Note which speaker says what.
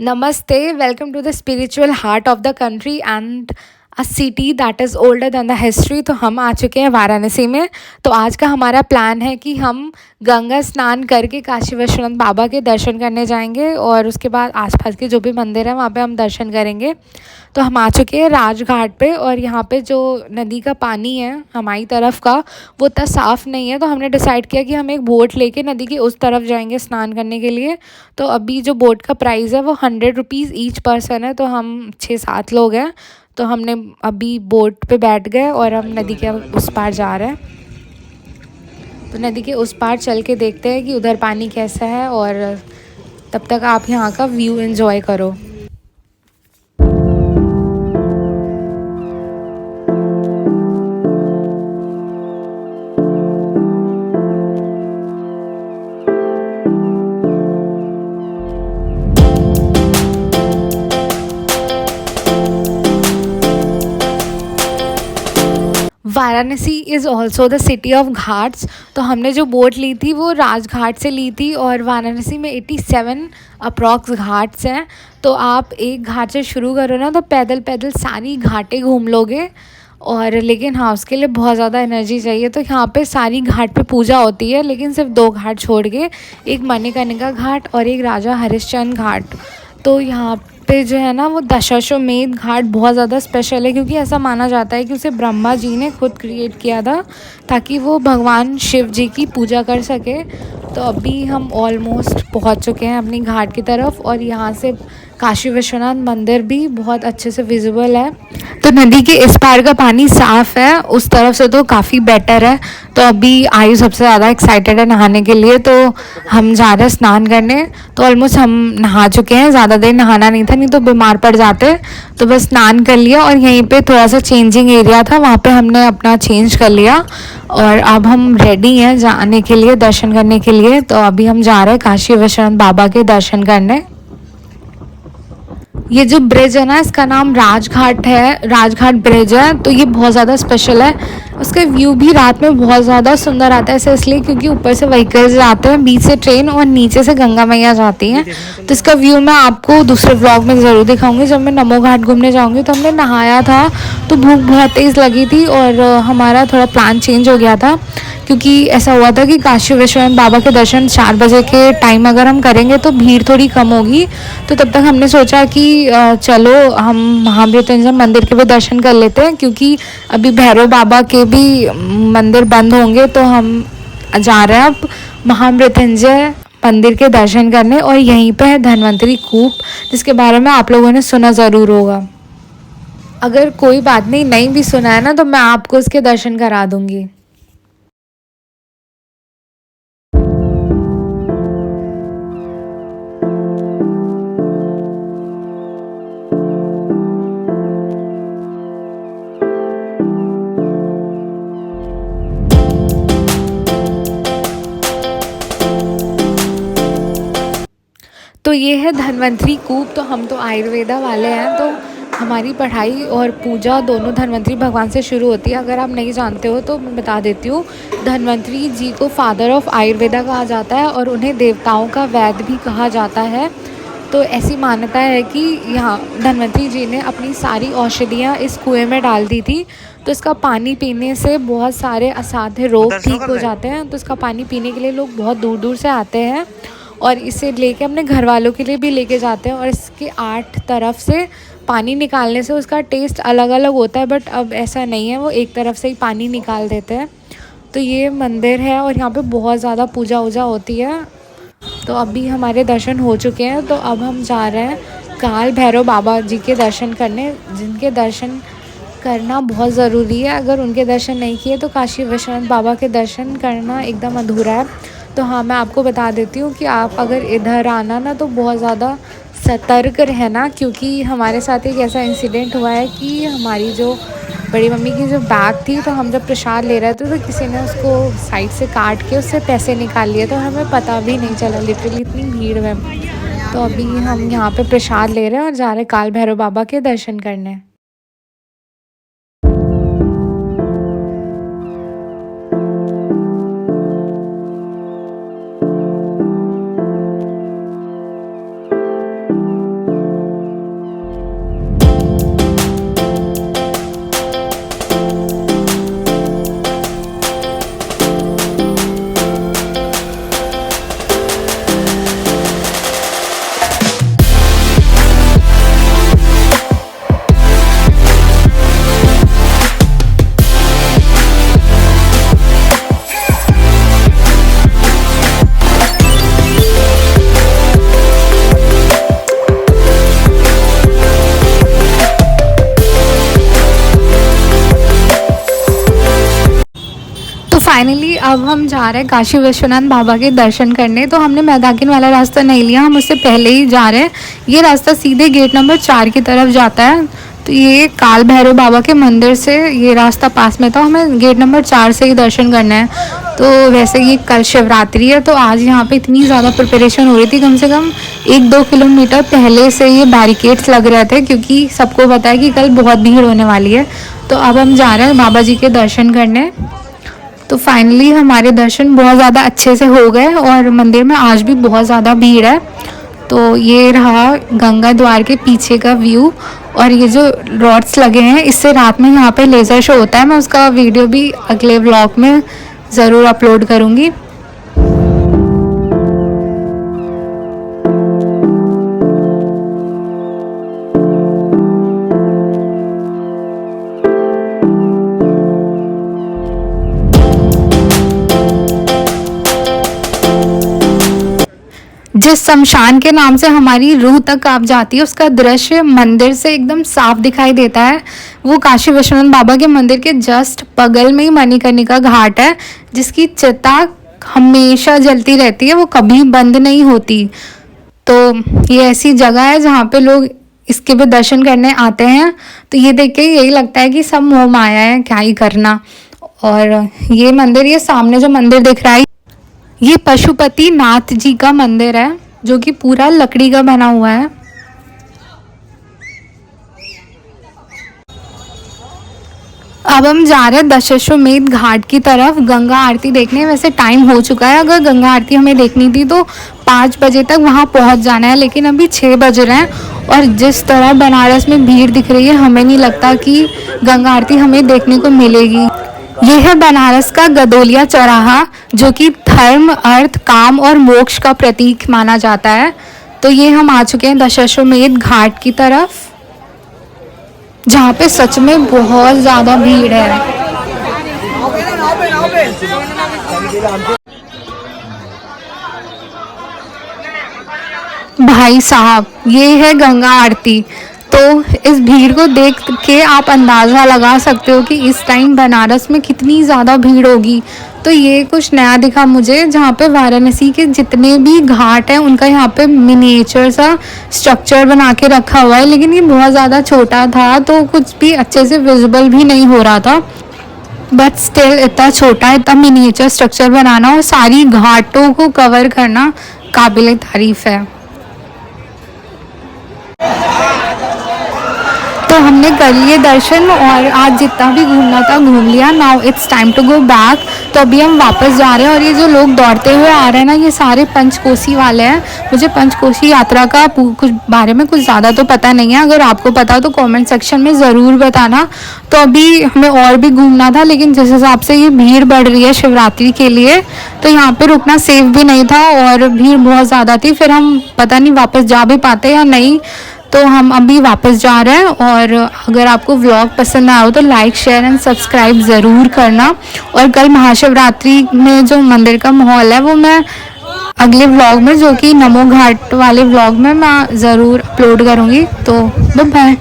Speaker 1: Namaste, welcome to the spiritual heart of the country and a city that is older than the history। तो हम आ चुके हैं वाराणसी में। तो आज का हमारा प्लान है कि हम गंगा स्नान करके काशी विश्वनाथ बाबा के दर्शन करने जाएंगे और उसके बाद आसपास के जो भी मंदिर हैं वहाँ पे हम दर्शन करेंगे। तो हम आ चुके हैं राजघाट पे और यहाँ पे जो नदी का पानी है हमारी तरफ का वो इतना साफ़ नहीं है, तो हमने डिसाइड किया कि हम एक बोट लेके नदी के उस तरफ जाएंगे स्नान करने के लिए। तो अभी जो बोट का प्राइस है वो 100 रुपीज़ ईच पर्सन है। तो हम 6-7 लोग हैं, तो हमने अभी बोट पे बैठ गए और हम नदी के उस पार जा रहे हैं। तो नदी के उस पार चल के देखते हैं कि उधर पानी कैसा है और तब तक आप यहाँ का व्यू एंजॉय करो। Varanasi is also the city of Ghats. तो हमने जो बोट ली थी वो राजघाट से ली थी और वाराणसी में 87 अप्रॉक्स घाट्स हैं। तो आप एक घाट से शुरू करो ना तो पैदल पैदल सारी घाटें घूम लोगे। और लेकिन हाँ, उसके लिए बहुत ज़्यादा एनर्जी चाहिए। तो यहाँ पे सारी घाट पे पूजा होती है, लेकिन सिर्फ 2 घाट छोड़ के, एक मणिकर्णिका घाट और एक राजा हरिश्चंद्र घाट। तो यहाँ पे जो है ना वो दशाश्वमेध घाट बहुत ज़्यादा स्पेशल है, क्योंकि ऐसा माना जाता है कि उसे ब्रह्मा जी ने खुद क्रिएट किया था ताकि वो भगवान शिव जी की पूजा कर सके। तो अभी हम ऑलमोस्ट पहुंच चुके हैं अपनी घाट की तरफ और यहाँ से काशी विश्वनाथ मंदिर भी बहुत अच्छे से विजिबल है। तो नदी के इस पार का पानी साफ़ है, उस तरफ से तो काफ़ी बेटर है। तो अभी आयु सबसे ज़्यादा एक्साइटेड है नहाने के लिए, तो हम जा रहे हैं स्नान करने। तो ऑलमोस्ट हम नहा चुके हैं, ज़्यादा देर नहाना नहीं था, नहीं तो बीमार पड़ जाते। तो बस स्नान कर लिया और यहीं पे थोड़ा सा चेंजिंग एरिया था, वहाँ पे हमने अपना चेंज कर लिया और अब हम रेडी हैं जाने के लिए, दर्शन करने के लिए। तो अभी हम जा रहे हैं काशी विश्वनाथ बाबा के दर्शन करने। ये जो ब्रिज है ना इसका नाम राजघाट है, राजघाट ब्रिज है। तो ये बहुत ज़्यादा स्पेशल है, उसका व्यू भी रात में बहुत ज़्यादा सुंदर आता है। ऐसे इसलिए क्योंकि ऊपर से व्हीकल्स जाते हैं, बीच से ट्रेन और नीचे से गंगा मैया जाती हैं। तो इसका व्यू मैं आपको दूसरे व्लॉग में ज़रूर दिखाऊंगी। जब मैं नमो घाट घूमने जाऊंगी तो हमने नहाया था, तो भूख बहुत तेज़ लगी थी और हमारा थोड़ा प्लान चेंज हो गया था, क्योंकि ऐसा हुआ था कि काशी विश्वनाथ बाबा के दर्शन 4 बजे के टाइम अगर हम करेंगे तो भीड़ थोड़ी कम होगी। तो तब तक हमने सोचा कि चलो हम महामृत्युंजय मंदिर के भी दर्शन कर लेते हैं, क्योंकि अभी भैरव बाबा के भी मंदिर बंद होंगे। तो हम जा रहे हैं अब महामृत्युंजय मंदिर के दर्शन करने। और यहीं पे है धन्वंतरी कूप, जिसके बारे में आप लोगों ने सुना ज़रूर होगा। अगर कोई बात नहीं भी सुना है ना तो मैं आपको उसके दर्शन करा दूँगी। तो ये है धन्वंतरी कूप। तो हम तो आयुर्वेदा वाले हैं, तो हमारी पढ़ाई और पूजा दोनों धन्वंतरी भगवान से शुरू होती है। अगर आप नहीं जानते हो तो मैं बता देती हूँ। धन्वंतरी जी को फादर ऑफ आयुर्वेदा कहा जाता है और उन्हें देवताओं का वैद्य भी कहा जाता है। तो ऐसी मान्यता है कि यहाँ धन्वंतरी जी ने अपनी सारी औषधियाँ इस कुएं में डाल दी थी। तो इसका पानी पीने से बहुत सारे असाध्य रोग ठीक हो जाते हैं। तो इसका पानी पीने के लिए लोग बहुत दूर दूर से आते हैं और इसे लेके अपने घर वालों के लिए भी लेके जाते हैं। और इसके 8 तरफ से पानी निकालने से उसका टेस्ट अलग अलग होता है, बट अब ऐसा नहीं है, वो एक तरफ से ही पानी निकाल देते हैं। तो ये मंदिर है और यहाँ पे बहुत ज़्यादा पूजा वूजा होती है। तो अभी हमारे दर्शन हो चुके हैं, तो अब हम जा रहे हैं काल भैरव बाबा जी के दर्शन करने, जिनके दर्शन करना बहुत ज़रूरी है। अगर उनके दर्शन नहीं किए तो काशी विश्वनाथ बाबा के दर्शन करना एकदम अधूरा है। तो हाँ, मैं आपको बता देती हूँ कि आप अगर इधर आना ना तो बहुत ज़्यादा सतर्क रहना, क्योंकि हमारे साथ एक ऐसा इंसिडेंट हुआ है कि हमारी जो बड़ी मम्मी की जो बैग थी, तो हम जब प्रसाद ले रहे थे तो किसी ने उसको साइड से काट के उससे पैसे निकाल लिए। तो हमें पता भी नहीं चला, लिटरली इतनी भीड़ में। तो अभी हम यहाँ पे प्रसाद ले रहे हैं और जा रहे हैं काल भैरव बाबा के दर्शन करने। फाइनली अब हम जा रहे हैं काशी विश्वनाथ बाबा के दर्शन करने। तो हमने मैदाकिन वाला रास्ता नहीं लिया, हम उससे पहले ही जा रहे हैं। ये रास्ता सीधे गेट नंबर 4 की तरफ जाता है। तो ये काल भैरव बाबा के मंदिर से ये रास्ता पास में था, हमें गेट नंबर 4 से ही दर्शन करना है। तो वैसे ये कल शिवरात्रि है, तो आज यहाँ पे इतनी ज़्यादा प्रिपरेशन हो रही थी, कम से कम 1-2 किलोमीटर पहले से ये बैरिकेड्स लग रहे थे, क्योंकि सबको पता है कि कल बहुत भीड़ होने वाली है। तो अब हम जा रहे हैं बाबा जी के दर्शन करने। तो फाइनली हमारे दर्शन बहुत ज़्यादा अच्छे से हो गए और मंदिर में आज भी बहुत ज़्यादा भीड़ है। तो ये रहा गंगा द्वार के पीछे का व्यू, और ये जो रॉड्स लगे हैं इससे रात में यहाँ पे लेज़र शो होता है। मैं उसका वीडियो भी अगले व्लॉग में ज़रूर अपलोड करूँगी। जिस शमशान के नाम से हमारी रूह तक काँप जाती है, उसका दृश्य मंदिर से एकदम साफ दिखाई देता है। वो काशी विश्वनाथ बाबा के मंदिर के जस्ट बगल में ही मणिकर्णिका घाट है, जिसकी चिता हमेशा जलती रहती है, वो कभी बंद नहीं होती। तो ये ऐसी जगह है जहाँ पे लोग इसके भी दर्शन करने आते हैं। तो ये देख के यही लगता है कि सब मोह माया है, क्या ही करना। और ये मंदिर, ये सामने जो मंदिर दिख रहा है, ये पशुपति नाथ जी का मंदिर है, जो कि पूरा लकड़ी का बना हुआ है। अब हम जा रहे हैं दशाश्वमेध घाट की तरफ गंगा आरती देखने। वैसे टाइम हो चुका है, अगर गंगा आरती हमें देखनी थी तो 5 बजे तक वहाँ पहुँच जाना है, लेकिन अभी 6 बज रहे हैं। और जिस तरह बनारस में भीड़ दिख रही है, हमें नहीं लगता कि गंगा आरती हमें देखने को मिलेगी। यह है बनारस का गदोलिया चौराहा, जो कि धर्म, अर्थ, काम और मोक्ष का प्रतीक माना जाता है। तो ये हम आ चुके हैं दशाश्वमेध घाट की तरफ, जहाँ पे सच में बहुत ज़्यादा भीड़ है। भाई साहब, ये है गंगा आरती। तो इस भीड़ को देख के आप अंदाज़ा लगा सकते हो कि इस टाइम बनारस में कितनी ज़्यादा भीड़ होगी। तो ये कुछ नया दिखा मुझे, जहाँ पे वाराणसी के जितने भी घाट हैं उनका यहाँ पे मिनिएचर सा स्ट्रक्चर बना के रखा हुआ है, लेकिन ये बहुत ज़्यादा छोटा था तो कुछ भी अच्छे से विजिबल भी नहीं हो रहा था। बट स्टिल इतना छोटा, इतना मिनिएचर स्ट्रक्चर बनाना और सारी घाटों को कवर करना काबिल तारीफ़ है। तो हमने कर लिए दर्शन और आज जितना भी घूमना था घूम लिया। Now it's time to go back. तो अभी हम वापस जा रहे हैं, और ये जो लोग दौड़ते हुए आ रहे हैं ना, ये सारे पंचकोसी वाले हैं। मुझे पंचकोसी यात्रा का कुछ बारे में कुछ ज़्यादा तो पता नहीं है, अगर आपको पता हो तो कमेंट सेक्शन में ज़रूर बताना। तो अभी हमें और भी घूमना था, लेकिन जिस हिसाब से ये भीड़ बढ़ रही है शिवरात्रि के लिए, तो यहाँ पर रुकना सेफ भी नहीं था और भीड़ बहुत ज़्यादा थी। फिर हम पता नहीं वापस जा भी पाते या नहीं, तो हम अभी वापस जा रहे हैं। और अगर आपको व्लॉग पसंद आया हो तो लाइक, शेयर एंड सब्सक्राइब ज़रूर करना। और कल महाशिवरात्रि में जो मंदिर का माहौल है वो मैं अगले व्लॉग में, जो कि नमो घाट वाले व्लॉग में मैं ज़रूर अपलोड करूँगी। तो बाय बाय।